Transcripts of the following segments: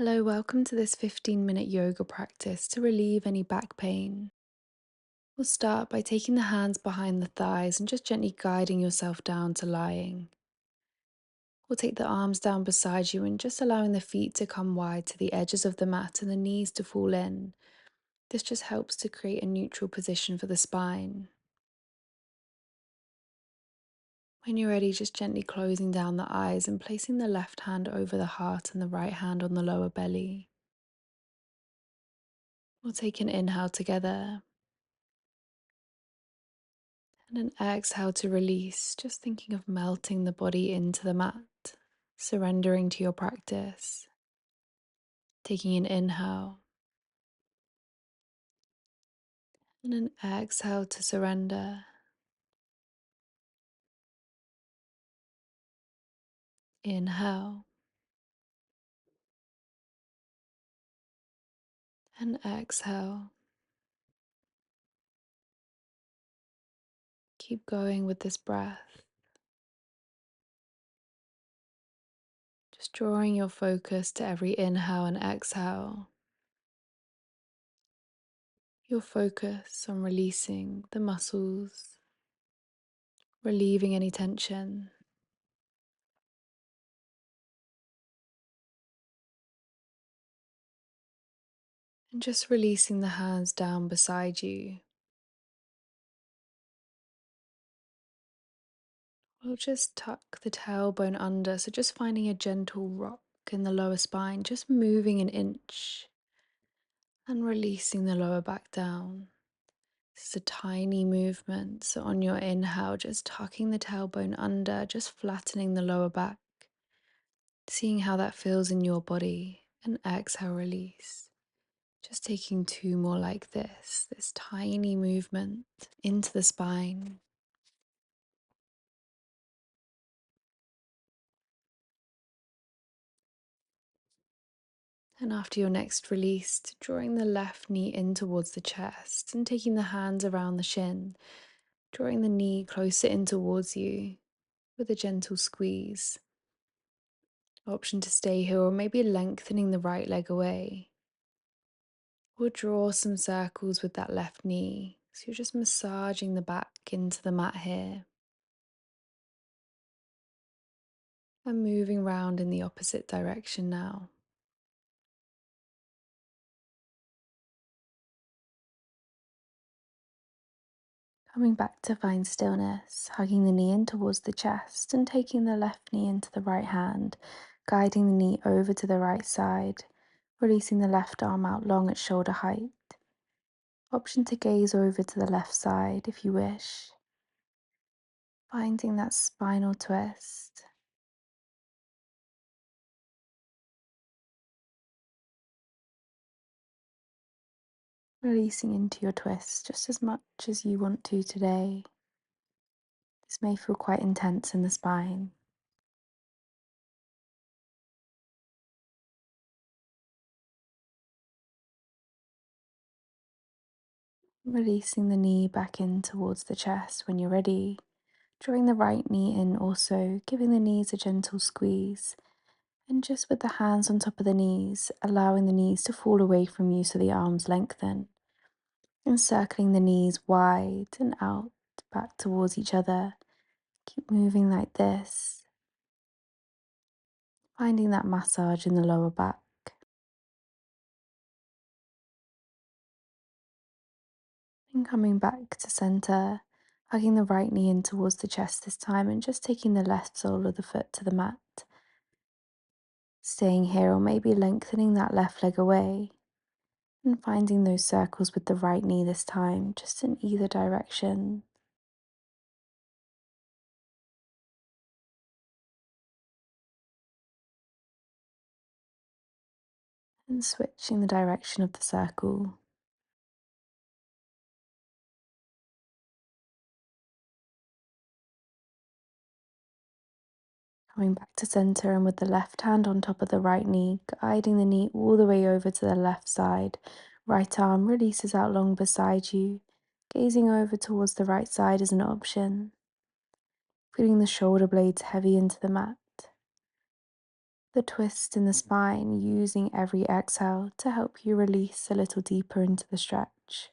Hello, welcome to this 15-minute yoga practice to relieve any back pain. We'll start by taking the hands behind the thighs and just gently guiding yourself down to lying. We'll take the arms down beside you and just allowing the feet to come wide to the edges of the mat and the knees to fall in. This just helps to create a neutral position for the spine. When you're ready, just gently closing down the eyes and placing the left hand over the heart and the right hand on the lower belly. We'll take an inhale together. And an exhale to release, just thinking of melting the body into the mat, surrendering to your practice. Taking an inhale and an exhale to surrender. Inhale and exhale. Keep going with this breath, just drawing your focus to every inhale and exhale. Your focus on releasing the muscles, relieving any tension, and just releasing the hands down beside you. We'll just tuck the tailbone under, so just finding a gentle rock in the lower spine, just moving an inch and releasing the lower back down. This is a tiny movement, so on your inhale, just tucking the tailbone under, just flattening the lower back, seeing how that feels in your body, and exhale, release. Just taking two more like this tiny movement into the spine. And after your next release, drawing the left knee in towards the chest and taking the hands around the shin, drawing the knee closer in towards you with a gentle squeeze. Option to stay here or maybe lengthening the right leg away. Or draw some circles with that left knee. So you're just massaging the back into the mat here and moving round in the opposite direction now. Coming back to find stillness, hugging the knee in towards the chest and taking the left knee into the right hand, guiding the knee over to the right side, releasing the left arm out long at shoulder height. Option to gaze over to the left side if you wish, finding that spinal twist. Releasing into your twist just as much as you want to today. This may feel quite intense in the spine. Releasing the knee back in towards the chest when you're ready. Drawing the right knee in also, giving the knees a gentle squeeze. And just with the hands on top of the knees, allowing the knees to fall away from you so the arms lengthen. And circling the knees wide and out, back towards each other. Keep moving like this. Finding that massage in the lower back. And coming back to center, hugging the right knee in towards the chest this time and just taking the left sole of the foot to the mat. Staying here or maybe lengthening that left leg away and finding those circles with the right knee this time, just in either direction. And switching the direction of the circle. Coming back to center and with the left hand on top of the right knee, guiding the knee all the way over to the left side. Right arm releases out long beside you, gazing over towards the right side as an option. Feeling the shoulder blades heavy into the mat. the twist in the spine, using every exhale to help you release a little deeper into the stretch.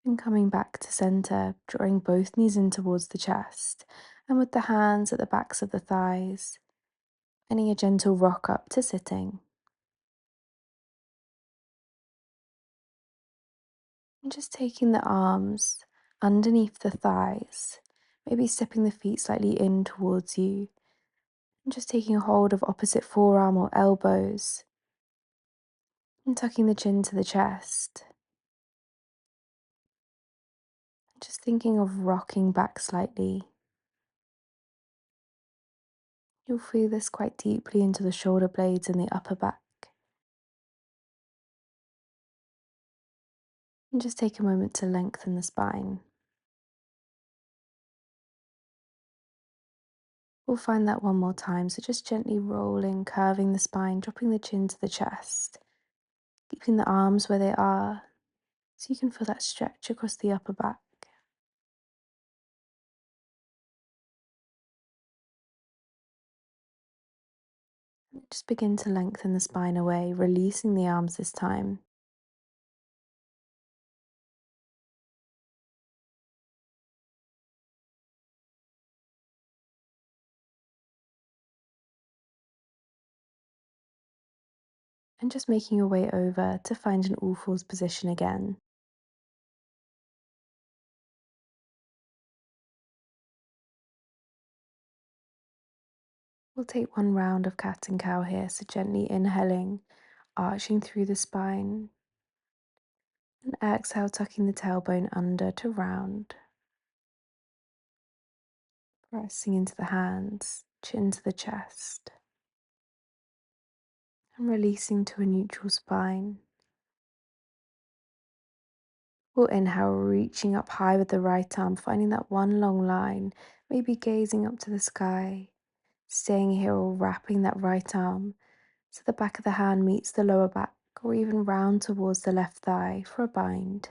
And coming back to center, drawing both knees in towards the chest, and with the hands at the backs of the thighs, finding a gentle rock up to sitting. And just taking the arms underneath the thighs, maybe stepping the feet slightly in towards you, and just taking a hold of opposite forearm or elbows, and tucking the chin to the chest. Just thinking of rocking back slightly. You'll feel this quite deeply into the shoulder blades and the upper back. And just take a moment to lengthen the spine. We'll find that one more time, so just gently rolling, curving the spine, dropping the chin to the chest, keeping the arms where they are, so you can feel that stretch across the upper back. And just begin to lengthen the spine away, releasing the arms this time. And just making your way over to find an all fours position again. We'll take one round of cat and cow here, so gently inhaling, arching through the spine, and exhale, tucking the tailbone under to round, pressing into the hands, chin to the chest, and releasing to a neutral spine. We'll inhale, reaching up high with the right arm, finding that one long line, maybe gazing up to the sky, staying here or wrapping that right arm so the back of the hand meets the lower back, or even round towards the left thigh for a bind.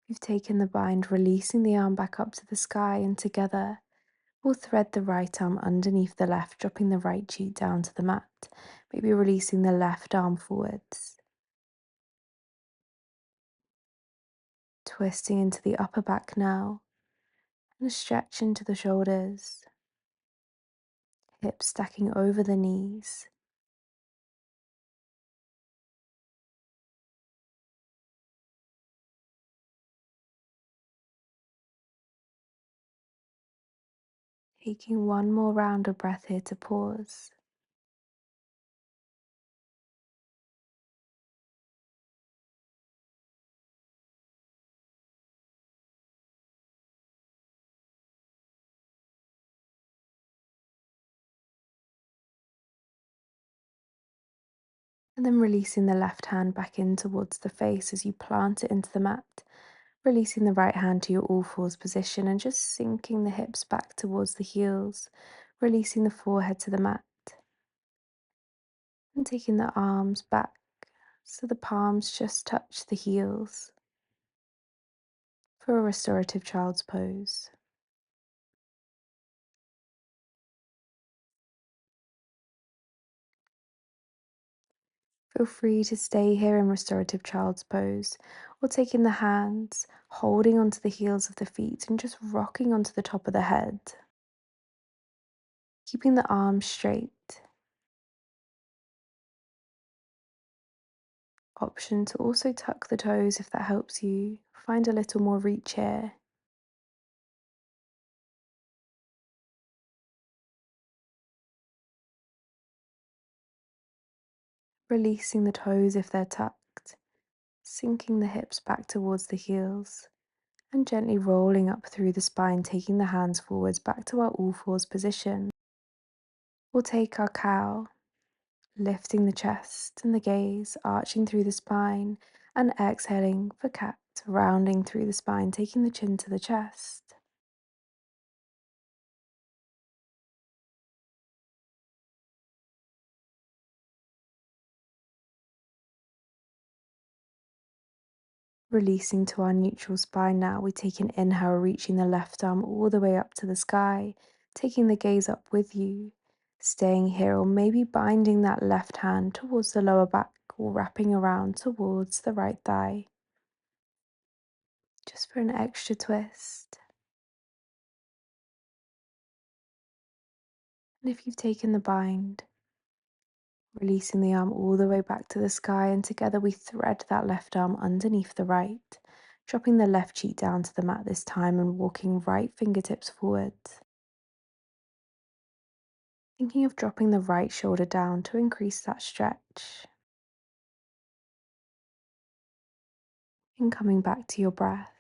You've taken the bind, releasing the arm back up to the sky, and together we'll thread the right arm underneath the left, dropping the right cheek down to the mat, maybe releasing the left arm forwards. Twisting into the upper back now, and a stretch into the shoulders, hips stacking over the knees. Taking one more round of breath here to pause. And then releasing the left hand back in towards the face as you plant it into the mat. Releasing the right hand to your all fours position and just sinking the hips back towards the heels. Releasing the forehead to the mat. And taking the arms back so the palms just touch the heels for a restorative child's pose. Feel free to stay here in restorative child's pose, or taking the hands, holding onto the heels of the feet and just rocking onto the top of the head. Keeping the arms straight. Option to also tuck the toes if that helps you find a little more reach here. Releasing the toes if they're tucked, sinking the hips back towards the heels, And gently rolling up through the spine, taking the hands forwards back to our all fours position. We'll take our cow, lifting the chest and the gaze, arching through the spine, and exhaling for cat, rounding through the spine, taking the chin to the chest. Releasing to our neutral spine now, we take an inhale, reaching the left arm all the way up to the sky, taking the gaze up with you, staying here, or maybe binding that left hand towards the lower back or wrapping around towards the right thigh, just for an extra twist. And if you've taken the bind, releasing the arm all the way back to the sky, and together we thread that left arm underneath the right, dropping the left cheek down to the mat this time and walking right fingertips forwards. Thinking of dropping the right shoulder down to increase that stretch, and coming back to your breath.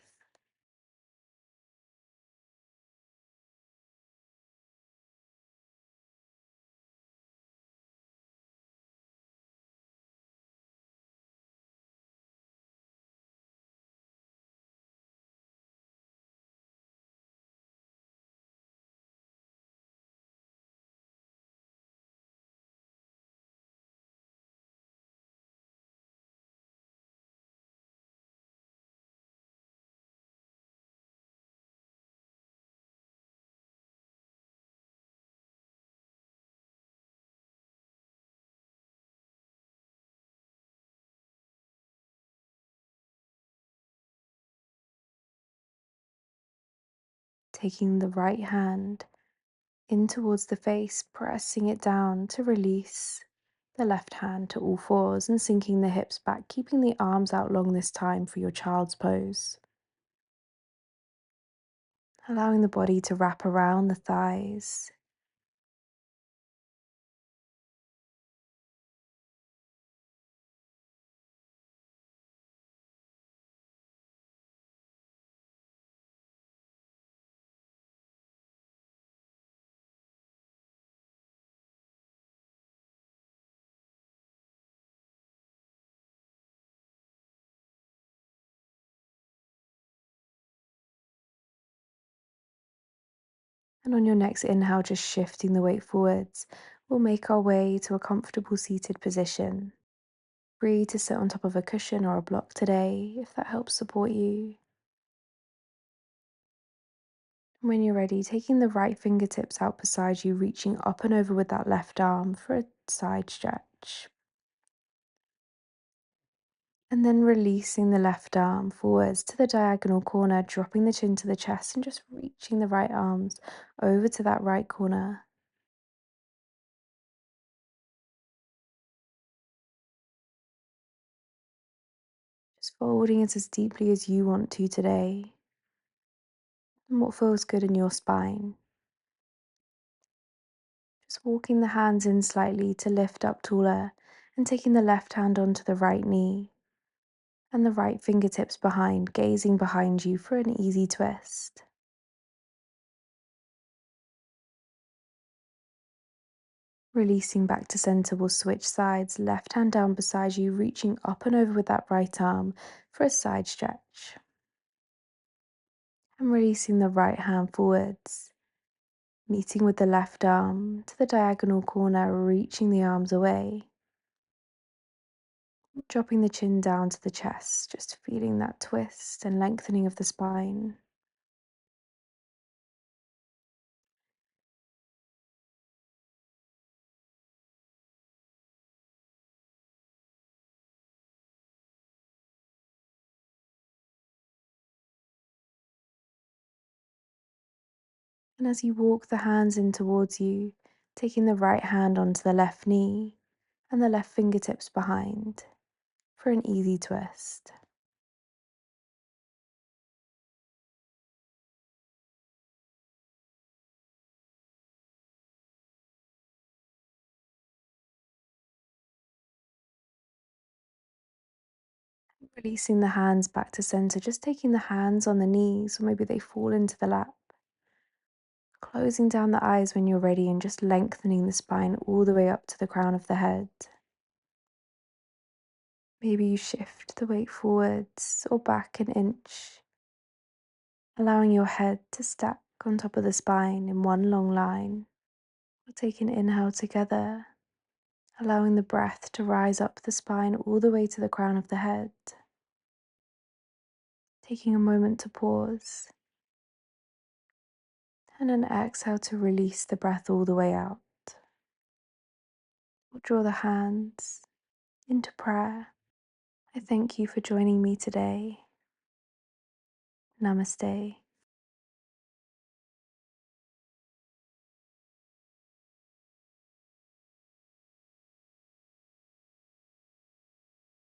Taking the right hand in towards the face, pressing it down to release the left hand to all fours and sinking the hips back, keeping the arms out long this time for your child's pose. Allowing the body to wrap around the thighs. And on your next inhale, just shifting the weight forwards, we'll make our way to a comfortable seated position. Free to sit on top of a cushion or a block today, if that helps support you. When you're ready, taking the right fingertips out beside you, reaching up and over with that left arm for a side stretch. And then releasing the left arm forwards to the diagonal corner, dropping the chin to the chest and just reaching the right arms over to that right corner. Just folding it as deeply as you want to today, and what feels good in your spine. Just walking the hands in slightly to lift up taller and taking the left hand onto the right knee and the right fingertips behind, gazing behind you for an easy twist. Releasing back to center, we'll switch sides, left hand down beside you, reaching up and over with that right arm for a side stretch. And releasing the right hand forwards, meeting with the left arm to the diagonal corner, reaching the arms away. Dropping the chin down to the chest, just feeling that twist and lengthening of the spine. And as you walk the hands in towards you, taking the right hand onto the left knee and the left fingertips behind for an easy twist. Releasing the hands back to center, just taking the hands on the knees, or maybe they fall into the lap. Closing down the eyes when you're ready and just lengthening the spine all the way up to the crown of the head. Maybe you shift the weight forwards or back an inch, allowing your head to stack on top of the spine in one long line. We'll take an inhale together, allowing the breath to rise up the spine all the way to the crown of the head. Taking a moment to pause, and an exhale to release the breath all the way out. We'll draw the hands into prayer. I thank you for joining me today. Namaste.